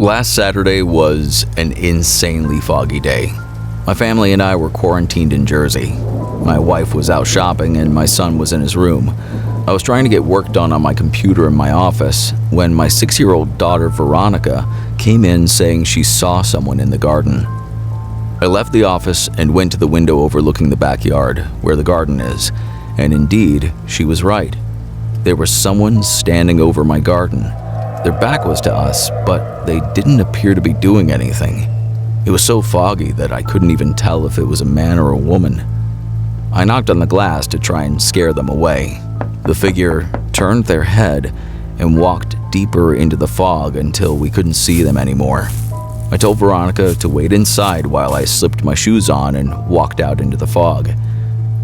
Last Saturday was an insanely foggy day. My family and I were quarantined in Jersey. My wife was out shopping and my son was in his room. I was trying to get work done on my computer in my office when my 6-year-old daughter Veronica came in saying she saw someone in the garden. I left the office and went to the window overlooking the backyard where the garden is, and indeed, she was right. There was someone standing over my garden. Their back was to us, but they didn't appear to be doing anything. It was so foggy that I couldn't even tell if it was a man or a woman. I knocked on the glass to try and scare them away. The figure turned their head and walked deeper into the fog until we couldn't see them anymore. I told Veronica to wait inside while I slipped my shoes on and walked out into the fog.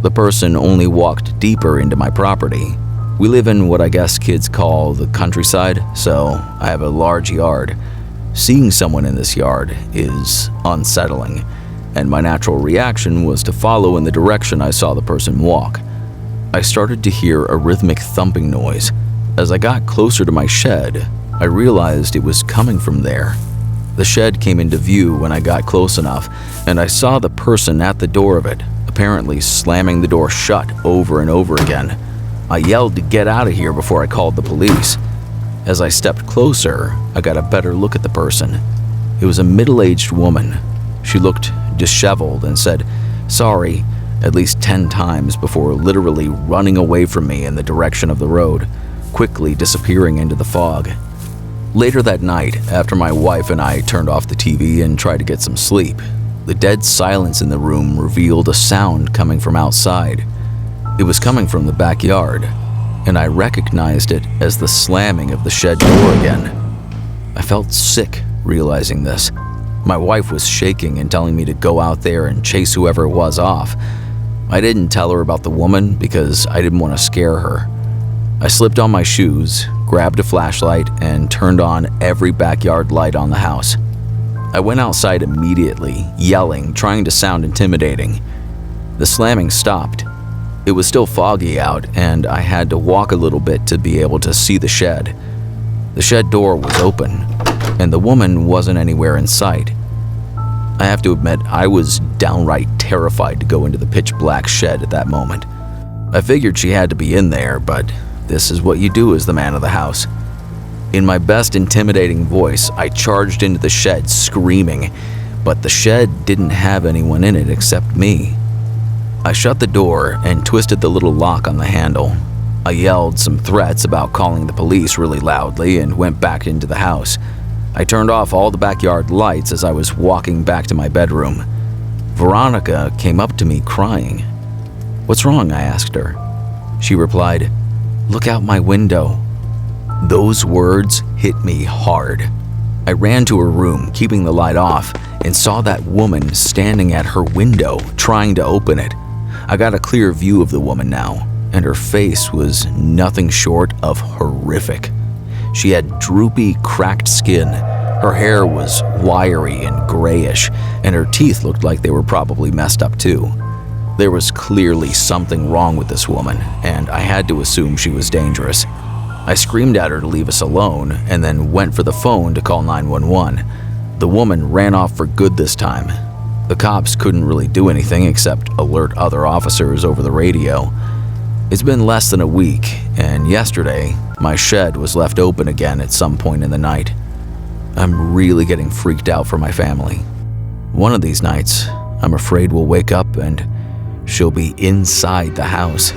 The person only walked deeper into my property. We live in what I guess kids call the countryside, so I have a large yard. Seeing someone in this yard is unsettling, and my natural reaction was to follow in the direction I saw the person walk. I started to hear a rhythmic thumping noise. As I got closer to my shed, I realized it was coming from there. The shed came into view when I got close enough, and I saw the person at the door of it, apparently slamming the door shut over and over again. I yelled to get out of here before I called the police. As I stepped closer, I got a better look at the person. It was a middle-aged woman. She looked disheveled and said, "Sorry," at least 10 times before literally running away from me in the direction of the road, quickly disappearing into the fog. Later that night, after my wife and I turned off the TV and tried to get some sleep, the dead silence in the room revealed a sound coming from outside. It was coming from the backyard, and I recognized it as the slamming of the shed door again. I felt sick realizing this. My wife was shaking and telling me to go out there and chase whoever it was off. I didn't tell her about the woman because I didn't want to scare her. I slipped on my shoes, grabbed a flashlight, and turned on every backyard light on the house. I went outside immediately, yelling, trying to sound intimidating. The slamming stopped. It was still foggy out, and I had to walk a little bit to be able to see the shed. The shed door was open, and the woman wasn't anywhere in sight. I have to admit, I was downright terrified to go into the pitch-black shed at that moment. I figured she had to be in there, but this is what you do as the man of the house. In my best intimidating voice, I charged into the shed screaming, but the shed didn't have anyone in it except me. I shut the door and twisted the little lock on the handle. I yelled some threats about calling the police really loudly and went back into the house. I turned off all the backyard lights as I was walking back to my bedroom. Veronica came up to me crying. "What's wrong?" I asked her. She replied, "Look out my window." Those words hit me hard. I ran to her room, keeping the light off, and saw that woman standing at her window, trying to open it. I got a clear view of the woman now, and her face was nothing short of horrific. She had droopy, cracked skin. Her hair was wiry and grayish, and her teeth looked like they were probably messed up too. There was clearly something wrong with this woman, and I had to assume she was dangerous. I screamed at her to leave us alone, and then went for the phone to call 911. The woman ran off for good this time. The cops couldn't really do anything except alert other officers over the radio. It's been less than a week, and yesterday, my shed was left open again at some point in the night. I'm really getting freaked out for my family. One of these nights, I'm afraid we'll wake up and she'll be inside the house.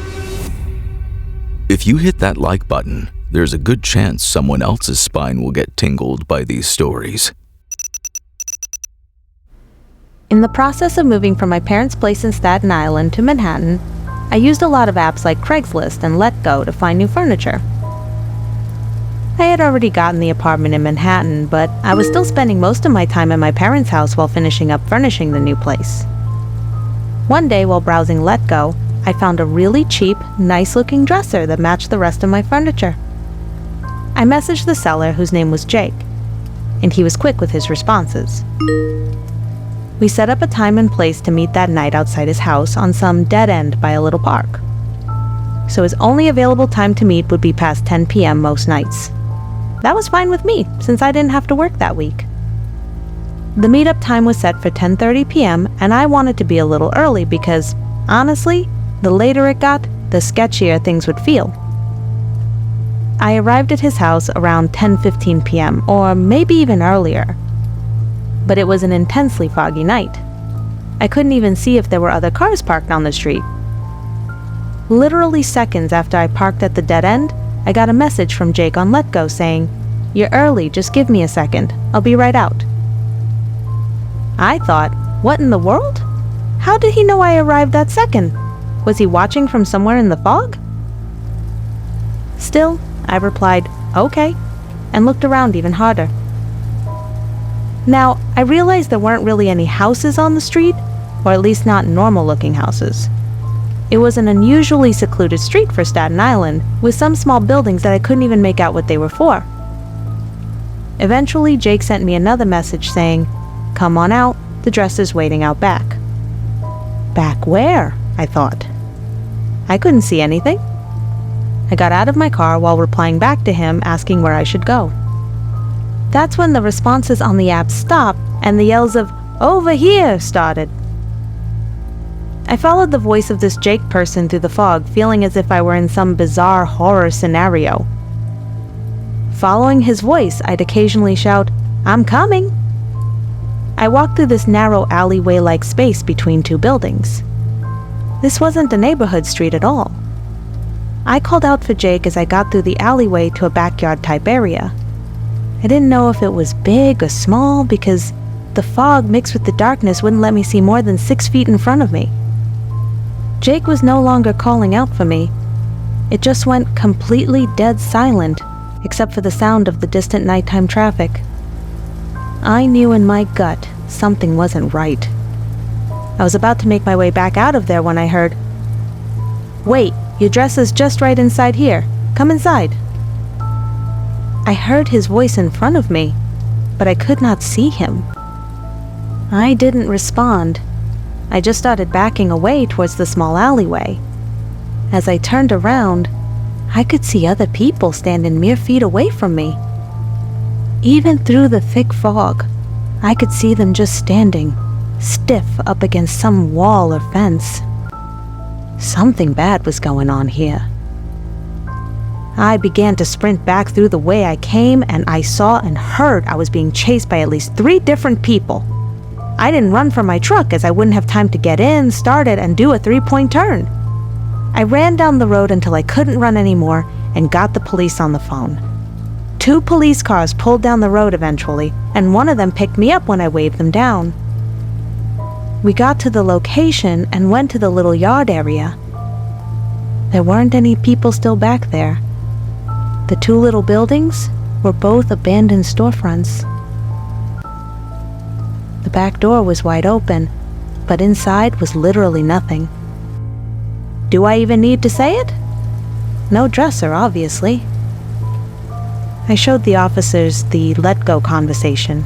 If you hit that like button, there's a good chance someone else's spine will get tingled by these stories. In the process of moving from my parents' place in Staten Island to Manhattan, I used a lot of apps like Craigslist and Letgo to find new furniture. I had already gotten the apartment in Manhattan, but I was still spending most of my time at my parents' house while finishing up furnishing the new place. One day while browsing Letgo, I found a really cheap, nice-looking dresser that matched the rest of my furniture. I messaged the seller, whose name was Jake, and he was quick with his responses. We set up a time and place to meet that night outside his house on some dead end by a little park. So his only available time to meet would be past 10 p.m. most nights. That was fine with me, since I didn't have to work that week. The meetup time was set for 10:30 p.m. and I wanted to be a little early because, honestly, the later it got, the sketchier things would feel. I arrived at his house around 10:15 p.m. or maybe even earlier. But it was an intensely foggy night. I couldn't even see if there were other cars parked on the street. Literally seconds after I parked at the dead end, I got a message from Jake on Let Go saying, "You're early, just give me a second. I'll be right out." I thought, what in the world? How did he know I arrived that second? Was he watching from somewhere in the fog? Still, I replied, "Okay," and looked around even harder. Now, I realized there weren't really any houses on the street, or at least not normal-looking houses. It was an unusually secluded street for Staten Island, with some small buildings that I couldn't even make out what they were for. Eventually, Jake sent me another message saying, "Come on out, the dresser's waiting out back." Back where? I thought. I couldn't see anything. I got out of my car while replying back to him asking where I should go. That's when the responses on the app stopped and the yells of, "Over here," started. I followed the voice of this Jake person through the fog, feeling as if I were in some bizarre horror scenario. Following his voice, I'd occasionally shout, "I'm coming." I walked through this narrow alleyway-like space between two buildings. This wasn't a neighborhood street at all. I called out for Jake as I got through the alleyway to a backyard-type area. I didn't know if it was big or small because the fog mixed with the darkness wouldn't let me see more than 6 feet in front of me. Jake was no longer calling out for me. It just went completely dead silent, except for the sound of the distant nighttime traffic. I knew in my gut something wasn't right. I was about to make my way back out of there when I heard, "Wait, your dress is just right inside here. Come inside." I heard his voice in front of me, but I could not see him. I didn't respond. I just started backing away towards the small alleyway. As I turned around, I could see other people standing mere feet away from me. Even through the thick fog, I could see them just standing, stiff up against some wall or fence. Something bad was going on here. I began to sprint back through the way I came, and I saw and heard I was being chased by at least 3 different people. I didn't run from my truck as I wouldn't have time to get in, start it, and do a 3-point turn. I ran down the road until I couldn't run anymore and got the police on the phone. 2 police cars pulled down the road eventually, and one of them picked me up when I waved them down. We got to the location and went to the little yard area. There weren't any people still back there. The 2 little buildings were both abandoned storefronts. The back door was wide open, but inside was literally nothing. Do I even need to say it? No dresser, obviously. I showed the officers the Let Go conversation.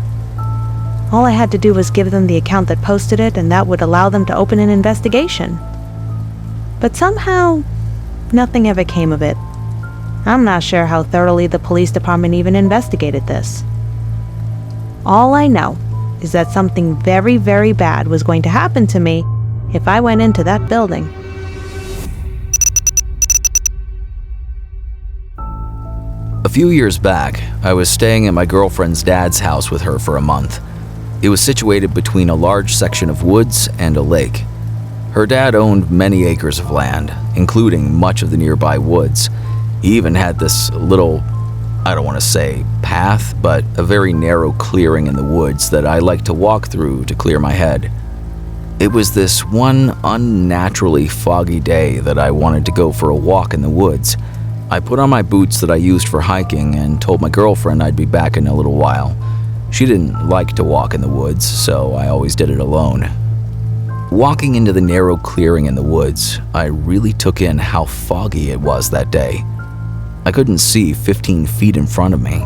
All I had to do was give them the account that posted it, and that would allow them to open an investigation. But somehow, nothing ever came of it. I'm not sure how thoroughly the police department even investigated this. All I know is that something very, very bad was going to happen to me if I went into that building. A few years back, I was staying at my girlfriend's dad's house with her for a month. It was situated between a large section of woods and a lake. Her dad owned many acres of land, including much of the nearby woods. He even had this little, I don't want to say path, but a very narrow clearing in the woods that I like to walk through to clear my head. It was this one unnaturally foggy day that I wanted to go for a walk in the woods. I put on my boots that I used for hiking and told my girlfriend I'd be back in a little while. She didn't like to walk in the woods, so I always did it alone. Walking into the narrow clearing in the woods, I really took in how foggy it was that day. I couldn't see 15 feet in front of me.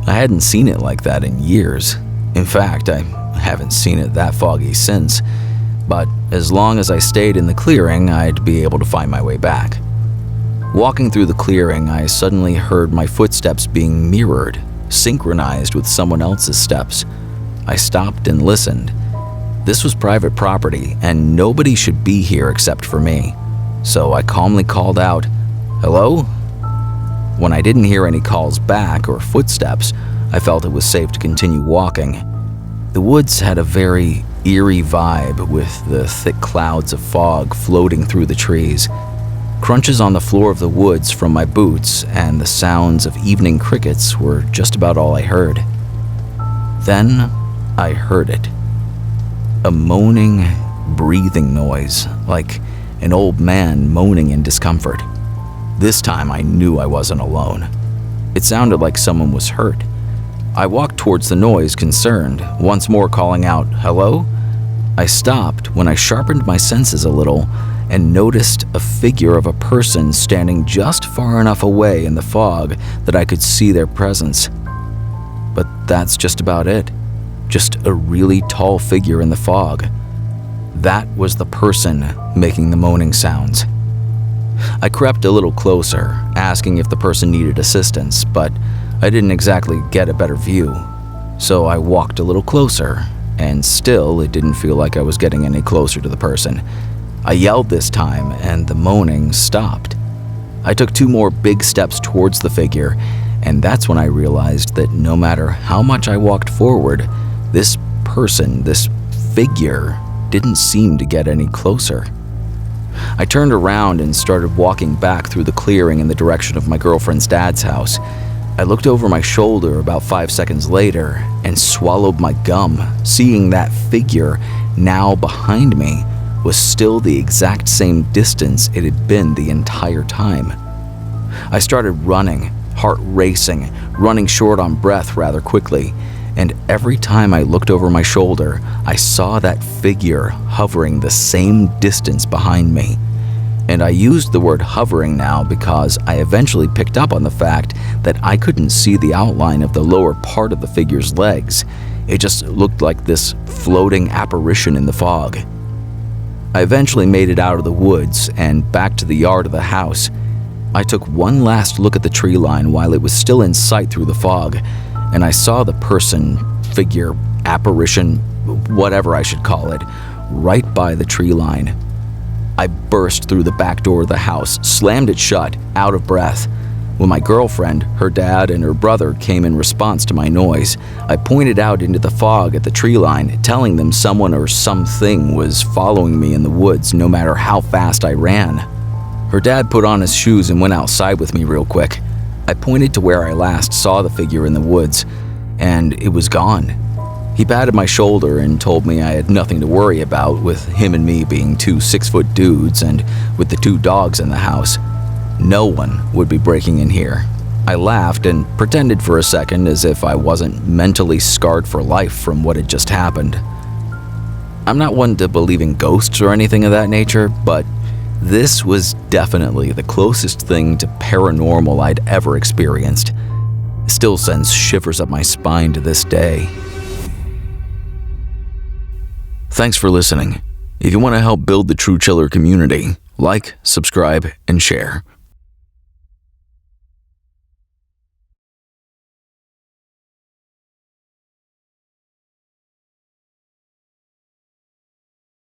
I hadn't seen it like that in years. In fact, I haven't seen it that foggy since. But as long as I stayed in the clearing, I'd be able to find my way back. Walking through the clearing, I suddenly heard my footsteps being mirrored, synchronized with someone else's steps. I stopped and listened. This was private property, and nobody should be here except for me. So I calmly called out, "Hello?" When I didn't hear any calls back or footsteps, I felt it was safe to continue walking. The woods had a very eerie vibe with the thick clouds of fog floating through the trees. Crunches on the floor of the woods from my boots and the sounds of evening crickets were just about all I heard. Then I heard it. A moaning, breathing noise, like an old man moaning in discomfort. This time I knew I wasn't alone. It sounded like someone was hurt. I walked towards the noise, concerned, once more calling out, "Hello?" I stopped when I sharpened my senses a little and noticed a figure of a person standing just far enough away in the fog that I could see their presence. But that's just about it. Just a really tall figure in the fog. That was the person making the moaning sounds. I crept a little closer, asking if the person needed assistance, but I didn't exactly get a better view. So I walked a little closer, and still it didn't feel like I was getting any closer to the person. I yelled this time, and the moaning stopped. I took 2 more big steps towards the figure, and that's when I realized that no matter how much I walked forward, this person, this figure, didn't seem to get any closer. I turned around and started walking back through the clearing in the direction of my girlfriend's dad's house. I looked over my shoulder about 5 seconds later and swallowed my gum, seeing that figure, now behind me, was still the exact same distance it had been the entire time. I started running, heart racing, running short on breath rather quickly, and every time I looked over my shoulder, I saw that figure hovering the same distance behind me. And I used the word hovering now because I eventually picked up on the fact that I couldn't see the outline of the lower part of the figure's legs. It just looked like this floating apparition in the fog. I eventually made it out of the woods and back to the yard of the house. I took one last look at the tree line while it was still in sight through the fog, and I saw the person, figure, apparition, whatever I should call it, right by the tree line. I burst through the back door of the house, slammed it shut, out of breath. When my girlfriend, her dad, and her brother came in response to my noise, I pointed out into the fog at the tree line, telling them someone or something was following me in the woods no matter how fast I ran. Her dad put on his shoes and went outside with me real quick. I pointed to where I last saw the figure in the woods, and it was gone. He patted my shoulder and told me I had nothing to worry about, with him and me being 2 6-foot dudes and with the 2 dogs in the house. No one would be breaking in here. I laughed and pretended for a second as if I wasn't mentally scarred for life from what had just happened. I'm not one to believe in ghosts or anything of that nature, but this was definitely the closest thing to paranormal I'd ever experienced. It still sends shivers up my spine to this day. Thanks for listening. If you want to help build the True Chiller community, like, subscribe, and share.